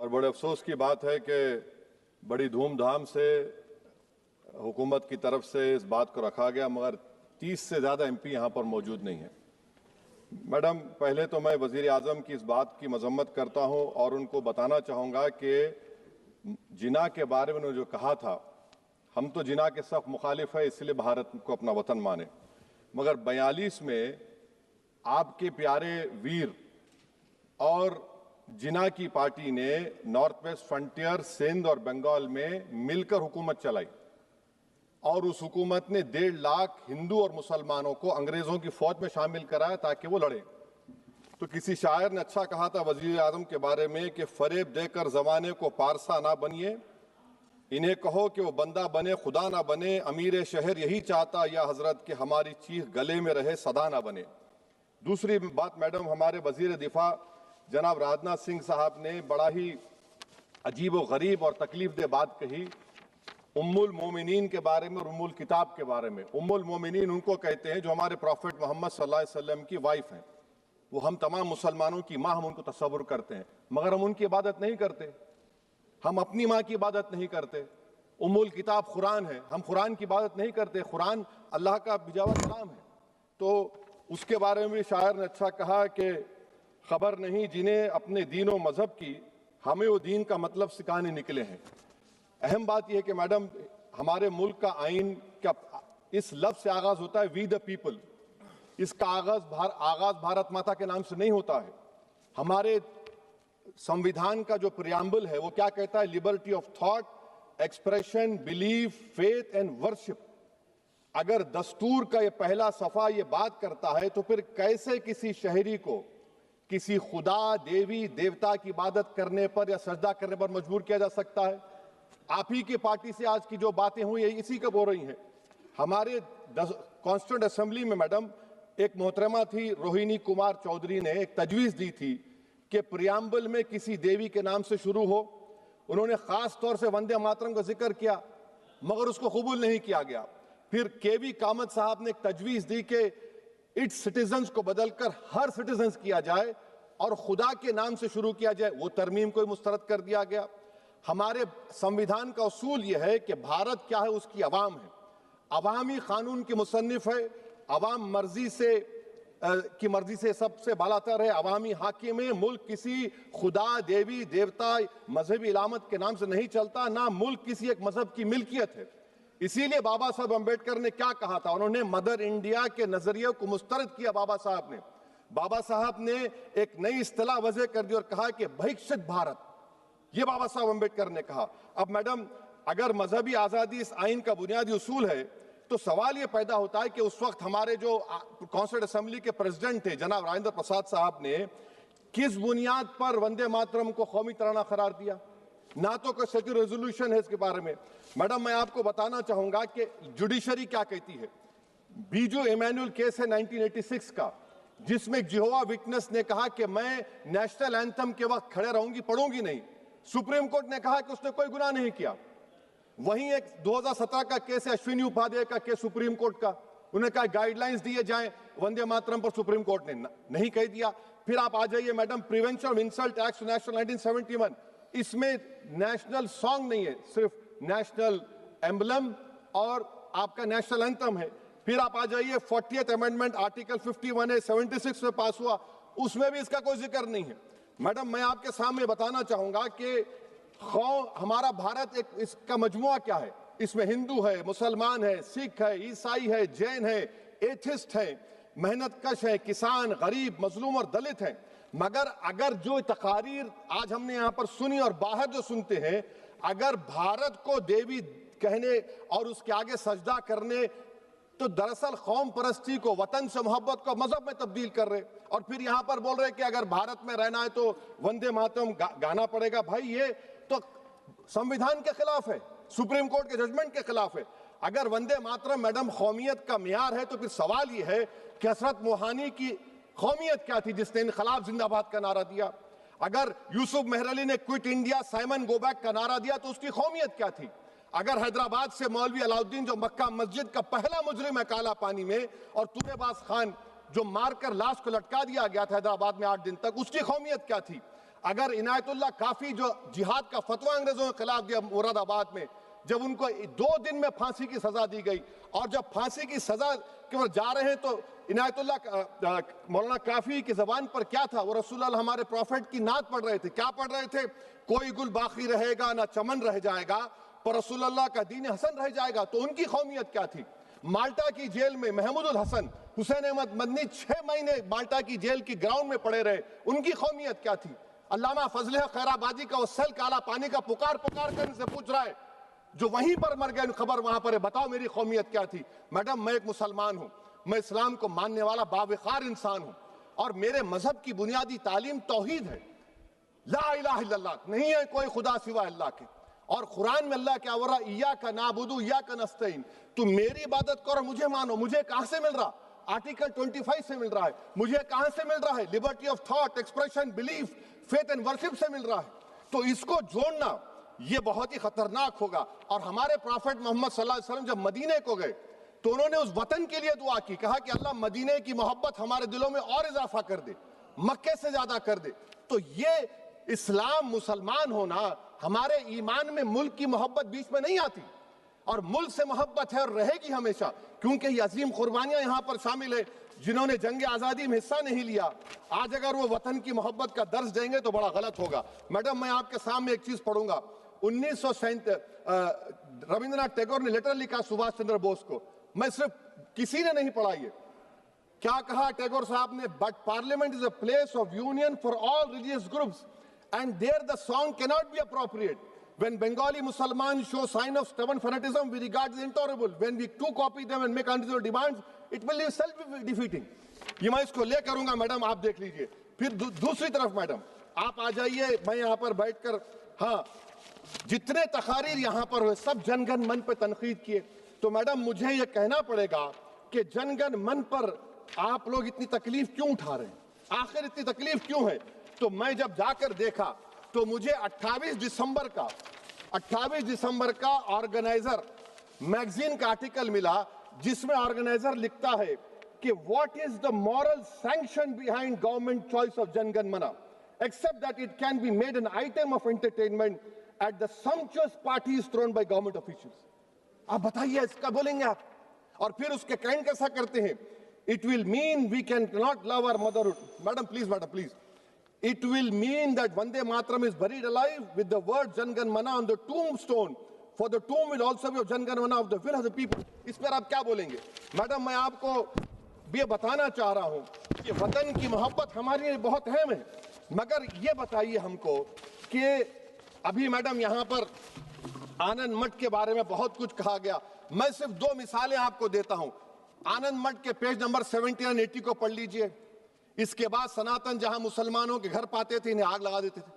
और बड़े अफसोस की बात है कि बड़ी धूमधाम से हुकूमत की तरफ से इस बात को रखा गया, मगर 30 से ज़्यादा एमपी यहाँ पर मौजूद नहीं है। मैडम, पहले तो मैं वज़ीर आज़म की इस बात की मजम्मत करता हूँ और उनको बताना चाहूँगा कि जिना के बारे में उन्होंने जो कहा था, हम तो जिना के सख्त मुखालिफ है, इसलिए भारत को अपना वतन माने, मगर 42 में आपके प्यारे वीर और जिना की पार्टी ने नॉर्थ वेस्ट फ्रंटियर, सिंध और बंगाल में मिलकर हुकूमत चलाई और उस हुकूमत ने 1.5 लाख हिंदू और मुसलमानों को अंग्रेजों की फौज में शामिल कराया ताकि वो लड़े। तो किसी शायर ने अच्छा कहा था वजीर आजम के बारे में कि फरेब देकर जमाने को पारसा ना बनिए, इन्हें कहो कि वो बंदा बने खुदा ना बने, अमीर शहर यही चाहता या हजरत कि हमारी चीख गले में रहे सदा ना बने। दूसरी बात मैडम, हमारे वजीर दिफा जनाब राजनाथ सिंह साहब ने बड़ा ही अजीब व गरीब और तकलीफ दे बात कही उम्मुल मोमिनीन के बारे में और उम्मुल किताब के बारे में। उम्मुल मोमिनीन उनको कहते हैं जो हमारे प्रॉफिट मोहम्मद सल्लल्लाहु अलैहि वसल्लम की वाइफ हैं, वो हम तमाम मुसलमानों की माँ, हम उनको तस्वुर करते हैं, मगर हम उनकी इबादत नहीं करते, हम अपनी माँ की इबादत नहीं करते। उम्मुल किताब कुरान है, हम कुरान की इबादत नहीं करते, कुरान अल्लाह का भिजा हुआ कलाम है। तो उसके बारे में भी शायर ने अच्छा कहा कि खबर नहीं जिन्हें अपने दीन और मजहब की, हमें वो दीन का मतलब सिखाने निकले हैं। अहम बात यह है कि मैडम, हमारे मुल्क का आइन क्या इस लफ्ज से आगाज होता है, वी द पीपल। इसका आगाज भारत माता के नाम से नहीं होता है। हमारे संविधान का जो प्रियम्बल है वो क्या कहता है? Liberty of thought, expression, belief, faith and worship. अगर दस्तूर का ये पहला सफा ये बात करता है तो फिर कैसे किसी शहरी को किसी खुदा, देवी, देवता की इबादत करने पर या सजदा करने पर मजबूर किया जा सकता है? आप ही की पार्टी से आज की जो बातें हुई है इसी कब हो रही हैं। हमारे कॉन्स्टिट्यूंट असेंबली में मैडम एक मोहतरमा थी रोहिणी कुमार चौधरी ने एक तजवीज दी थी कि प्रियम्बल में किसी देवी के नाम से शुरू हो। उन्होंने खास तौर से वंदे मातरम का जिक्र किया, मगर उसको कबूल नहीं किया गया। फिर केवी कामत साहब ने एक तजवीज दी कि इट्स सिटीजन्स को बदलकर हर सिटीजन्स किया जाए और खुदा के नाम से शुरू किया जाए, वो तरमीम को मुस्तरद कर दिया गया। हमारे संविधान का उसूल यह है कि भारत क्या है, उसकी अवाम है, अवामी कानून की मुसन्निफ है, अवाम की मर्जी से सबसे बालातर है, अवामी हाकिम है। मुल्क किसी खुदा, देवी, देवता, मजहबी इलामत के नाम से नहीं चलता, ना मुल्क किसी एक मजहब की मिल्कियत है। इसीलिए बाबा साहब अम्बेडकर ने क्या कहा था, उन्होंने मदर इंडिया के नजरिए को मुस्तरद किया। बाबा साहब ने एक नई इस्तिलाह वजह कर दी और कहा कि भैक्षित भारत, ये बाबा साहब अम्बेडकर ने कहा। अब मैडम, अगर मजहबी आजादी इस आइन का बुनियादी उसूल है तो सवाल ये पैदा होता है कि उस वक्त हमारे जो कॉन्स्टिट्यूंट असेंबली के प्रेसिडेंट थे जनाब राजेंद्र प्रसाद साहब ने किस बुनियाद पर वंदे मातरम को कौमी तराना करार दिया? ना तो कोई सेक्युलर रेजोल्यूशन है इसके बारे में। मैडम, मैं आपको बताना चाहूंगा कि जुडिशरी क्या कहती है। बीजू इमैनुअल केस है 1986 का, जिसमें जिहोवा विटनेस ने कहा कि मैं नेशनल एंथम के वक्त खड़े रहूंगी, पढ़ूंगी नहीं। सुप्रीम कोर्ट ने कहा कि उसने कोई गुनाह नहीं किया। वहीं एक 2017 का केस है अश्विनी उपाध्याय का केस सुप्रीम कोर्ट का, उन्हें कहा गाइडलाइंस दिए जाएं वंदे मातरम पर, सुप्रीम कोर्ट ने नहीं कह दिया। फिर आप आ जाइए madam, prevention of insult act national 1971, इसमें नेशनल सॉन्ग नहीं है, सिर्फ नेशनल एम्बलम और आपका नेशनल एंथम है। फिर आप आ जाइए 40th अमेंडमेंट आर्टिकल 51 है, 76 में पास हुआ, उसमें भी इसका कोई जिक्र नहीं है। मैडम, मैं आपके सामने बताना चाहूंगा कि हमारा भारत एक इसका मजमुआ क्या है, इसमें हिंदू है, मुसलमान है, सिख है, ईसाई है, जैन है, एथिस्ट है, मेहनत कश है, किसान, गरीब, मजलूम और दलित है। मगर अगर जो तकारीर आज हमने यहाँ पर सुनी और बाहर जो सुनते हैं, अगर भारत को देवी कहने और उसके आगे सजदा करने, तो दरअसल कौम परस्ती को, वतन से मोहब्बत को मजहब में तब्दील कर रहे, और फिर यहाँ पर बोल रहे कि अगर भारत में रहना है तो वंदे मातरम गाना पड़ेगा। भाई, ये तो संविधान के खिलाफ है, सुप्रीम कोर्ट के जजमेंट के खिलाफ है। अगर वंदे मातरम मैडम कौमियत का मियार है तो फिर सवाल यह है कि हजरत मोहानी की कौमियत क्या थी जिसने इनकलाब जिंदाबाद का नारा दिया? अगर यूसुफ मेहरली ने quit India Simon go back का नारा दिया तो उसकी कौमियत क्या थी? अगर हैदराबाद से मौलवी अलाउद्दीन जो मक्का मस्जिद का पहला मुजरिम है काला पानी में, और तूरेबाज खान जो मारकर लाश को लटका दिया गया था हैदराबाद में 8 दिन तक, उसकी कौमियत क्या थी? अगर इनायतुल्लाह काफी जो जिहाद का फतवा अंग्रेजों के खिलाफ दिया मुरादाबाद में, जब उनको 2 दिन में फांसी की सजा दी गई और जब फांसी की सजा के ओर जा रहे हैं तो इनायतुल्लाह मौलाना काफी की जबान पर क्या था? वो रसूलुल्लाह हमारे प्रॉफिट की नात पढ़ रहे थे। क्या पढ़ रहे थे? कोई गुल बाकी रहेगा ना चमन रह जाएगा, पर रसूलुल्लाह का दीन हसन रह जाएगा। तो उनकी कौमियत क्या थी? माल्टा की जेल में महमूदुल हसन, हुसैन अहमद मदनी 6 महीने माल्टा की जेल की ग्राउंड में पड़े रहे, उनकी कौमियत क्या थी? अल्लामा फजल खैराबादी का वो सेल काला पानी का पुकार पुकार कर इनसे पूछ रहा है, जो वहीं पर मर गए, खबर वहां पर है, बताओ मेरी कौमियत क्या थी? मैडम, मैं एक मुसलमान हूं, मैं इस्लाम को मानने वाला बावकार इंसान हूं और मेरे मजहब की बुनियादी तालीम तौहीद है, ला इलाहा इल्लल्लाह, नहीं है कोई खुदा सिवा अल्लाह के। और कुरान में अल्लाह क्या बोल रहा? इय्याका नाबुदु इय्याका नस्तईन, तुम मेरी इबादत करो, मुझे मानो। मुझे कहां से मिल रहा? आर्टिकल 25 से मिल रहा है। मुझे कहां से मिल रहा है? Liberty of thought, expression, belief, faith and worship से मिल रहा है। तो इसको जोड़ना ये बहुत ही खतरनाक होगा। और हमारे प्रॉफिट मोहम्मद सल्लल्लाहु अलैहि वसल्लम जब मदीने को गए तो उन्होंने उस वतन के लिए दुआ की, कहा कि अल्लाह मदीने की मोहब्बत हमारे दिलों में और इजाफा कर दे, मक्के से ज्यादा कर दे। तो ये इस्लाम, मुसलमान होना, हमारे ईमान में मुल्क की मोहब्बत बीच में नहीं आती और मुल्क से मोहब्बत है और रहेगी हमेशा, क्योंकि ये अजीम कुर्बानियां यहां पर शामिल है जिन्होंने जंग आजादी में हिस्सा नहीं लिया। आज अगर वो वतन की मोहब्बत का दर्ज देंगे तो बड़ा गलत होगा। मैडम, मैं आपके सामने एक चीज पढ़ूंगा। 1937 रविंद्रनाथ टैगोर ने लेटर लिखा सुभाष चंद्र बोस को। मैं सिर्फ, किसी ने नहीं पढ़ा ये। क्या कहा टैगोर साहब ने? But parliament is a place of union for all religious groups and there the song cannot be appropriate. When Bengali Muslims show sign of stubborn fanatism, we regard it intolerable. When we too copy them and make unreasonable demands, it will be self-defeating. ये मैं इसको ले करूंगा madam, आप देख लीजिए। फिर दूसरी तरफ मैडम आप आ जाइए, मैं यहाँ पर बैठकर, हाँ, जितने तकारीर यहाँ पर हुए सब जनगण मन पर तनकीद किए। तो मैडम मुझे ये कहना पड़ेगा कि जनगण मन पर आप लोग इतनी तकलीफ क्यों उठा रहे हैं? आखिर इतनी तकलीफ क्यों है? तो मैं जब जाकर देखा तो मुझे 28 दिसंबर का ऑर्गेनाइजर मैगजीन का आर्टिकल मिला, जिसमें ऑर्गेनाइजर लिखता है कि what is the moral sanction behind government choice of Jana Gana Mana, except that it can be made an item of entertainment at the sumptuous parties thrown by government officials. आप बताइए, इसका बोलेंगे आप? और फिर उसके काइंड कैसा करते हैं? It will mean we can not love our motherhood. Madam please, it will mean that Vande Mataram is buried alive with the word Jan Gan Mana on the tombstone, for the tomb will also be of Jan Gan Mana of the will of the people. इस पर आप क्या बोलेंगे? Madam, मैं आपको ये बताना चाह रहा हूं कि वतन की मोहब्बत हमारे लिए बहुत अहम है, मगर ये बताइए हमको कि अभी मैडम यहाँ पर आनंद मठ के बारे में बहुत कुछ कहा गया। मैं सिर्फ 2 मिसालें आपको देता हूं। आनंद मठ के पेज नंबर 70 और 80 को पढ़ लीजिए। इसके बाद सनातन जहां मुसलमानों के घर पाते थे, इन्हें आग लगा देते थे।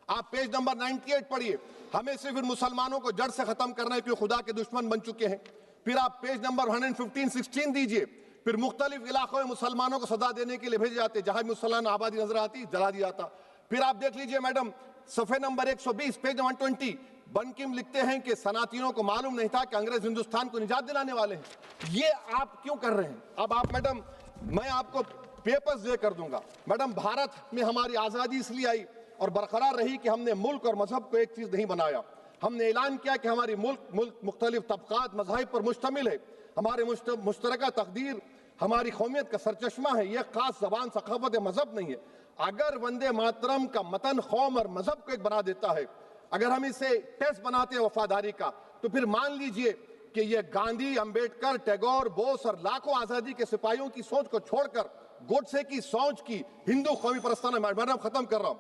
आप पेज नंबर 98 पढ़िए। हमें सिर्फ इन मुसलमानों को जड़ से खत्म करना है क्योंकि खुदा के दुश्मन बन चुके हैं। फिर आप पेज नंबर 115-16 दीजिए। फिर मुख्तलिफ इलाकों में मुसलमानों को सदा देने के लिए भेजे जाते, जहां मुसलमान आबादी नजर आती जला दिया जाता। फिर आप देख लीजिए मैडम, सफे नंबर 120 पेज 120, बंकिम लिखते हैं कि सनातियों को मालूम नहीं था कि अंग्रेज हिंदुस्तान को निजात दिलाने वाले हैं। ये आप क्यों कर रहे हैं? अब आप मैडम, मैं आपको पेपर्स दे कर दूंगा। मैडम, भारत में हमारी आजादी इसलिए आई और बरकरार रही कि हमने मुल्क और मजहब को एक चीज नहीं बनाया। हमने ऐलान किया कि हमारी मुल्क मुख्तलिफ तबकात मज़ाहिब पर मुश्तमिल है। हमारे मुश्तरका तकदीर हमारी कौमियत का सरचश्मा है। यह खास जबान, सकाफत, मजहब नहीं है। अगर वंदे मातरम का मतन कौम और मजहब को एक बना देता है, अगर हम इसे टेस्ट बनाते हैं वफादारी का, तो फिर मान लीजिए कि यह गांधी, अंबेडकर, टैगोर, बोस और लाखों आजादी के सिपाहियों की सोच को छोड़कर गोडसे की सोच की हिंदू कौमी परस्ताना, मैडम खत्म कर रहा हूं,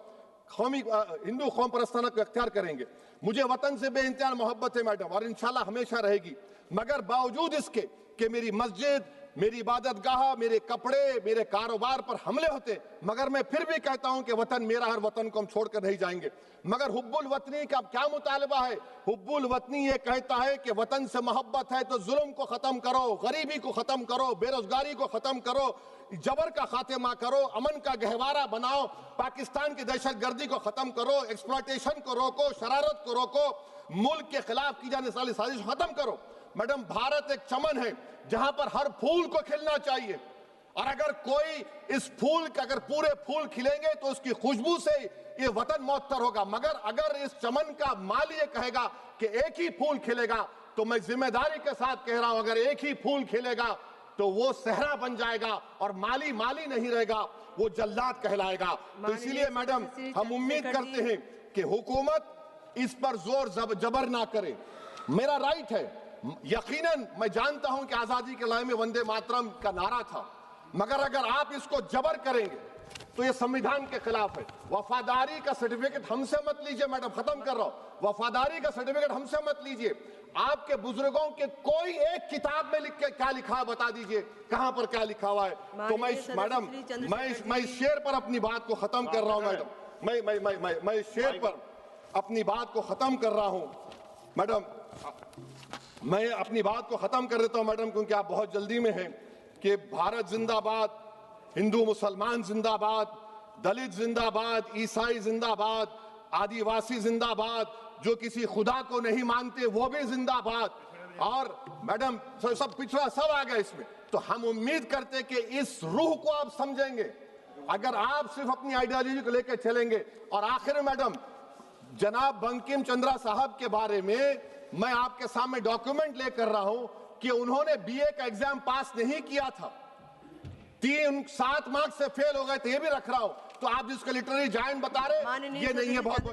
हिंदू कौम परस्ताना को अख्तियार करेंगे। मुझे वतन से बेइंतहा मोहब्बत है मैडम, और इंशाल्लाह हमेशा रहेगी। मगर बावजूद इसके कि मेरी मस्जिद, मेरी इबादत गाह, मेरे कपड़े, मेरे कारोबार पर हमले होते, मगर मैं फिर भी कहता हूं कि वतन मेरा, हर वतन को हम छोड़कर नहीं जाएंगे। मगर हुब्बुल वतनी का क्या मुतालबा है? हुब्बुल वतनी ये कहता है कि वतन से मोहब्बत है तो जुल्म को खत्म करो, गरीबी को खत्म करो, बेरोजगारी को खत्म करो, जबर का खात्मा करो, अमन का गहवारा बनाओ, पाकिस्तान की दहशतगर्दी को खत्म करो, एक्सप्लॉयटेशन को रोको, शरारत को रोको, मुल्क के खिलाफ की जाने वाली साजिश खत्म करो। मैडम, भारत एक चमन है जहां पर हर फूल को खिलना चाहिए, और अगर कोई इस फूल का, अगर पूरे फूल खिलेंगे तो उसकी खुशबू से ये वतन मुअत्तर होगा, मगर अगर इस चमन का माली ये कहेगा कि एक ही फूल खिलेगा, तो मैं जिम्मेदारी के साथ कह रहा हूं, अगर एक ही फूल खिलेगा तो वो सहरा बन जाएगा और माली माली नहीं रहेगा, वो जल्लाद कहलाएगा। तो इसीलिए मैडम हम उम्मीद करते हैं कि हुकूमत इस पर जोर जबर ना करे। मेरा राइट है, यकीनन मैं जानता हूं कि आजादी के लड़ाई में वंदे मातरम का नारा था, मगर अगर आप इसको जबर करेंगे तो ये संविधान के खिलाफ है। वफादारी का सर्टिफिकेट हमसे मत लीजिए मैडम, खत्म कर रहा हूं, वफादारी का सर्टिफिकेट हमसे मत लीजिए। आपके बुजुर्गों के कोई एक किताब में लिख के क्या लिखा है बता दीजिए, कहां पर क्या लिखा हुआ है। तो मैं मैडम मैं इस शेर पर अपनी बात को खत्म कर रहा हूं मैडम, मैं इस शेर पर अपनी बात को खत्म कर रहा हूं मैडम, मैं अपनी बात को खत्म कर देता हूं मैडम, क्योंकि आप बहुत जल्दी में हैं। कि भारत जिंदाबाद, हिंदू मुसलमान जिंदाबाद, दलित जिंदाबाद, ईसाई जिंदाबाद, आदिवासी जिंदाबाद, जो किसी खुदा को नहीं मानते वो भी जिंदाबाद, और मैडम सब पिछड़ा सब आ गया इसमें। तो हम उम्मीद करते कि इस रूह को आप समझेंगे अगर आप सिर्फ अपनी आइडियोलॉजी को लेकर चलेंगे। और आखिर में मैडम, जनाब बंकिम चंद्रा साहब के बारे में मैं आपके सामने डॉक्यूमेंट लेकर रहा हूं कि उन्होंने बीए का एग्जाम पास नहीं किया था, 7 मार्क्स से फेल हो गए थे, ये भी रख रहा हूं। तो आप जिसको लिटरेरी जायंट बता रहे, ये नहीं है। बहुत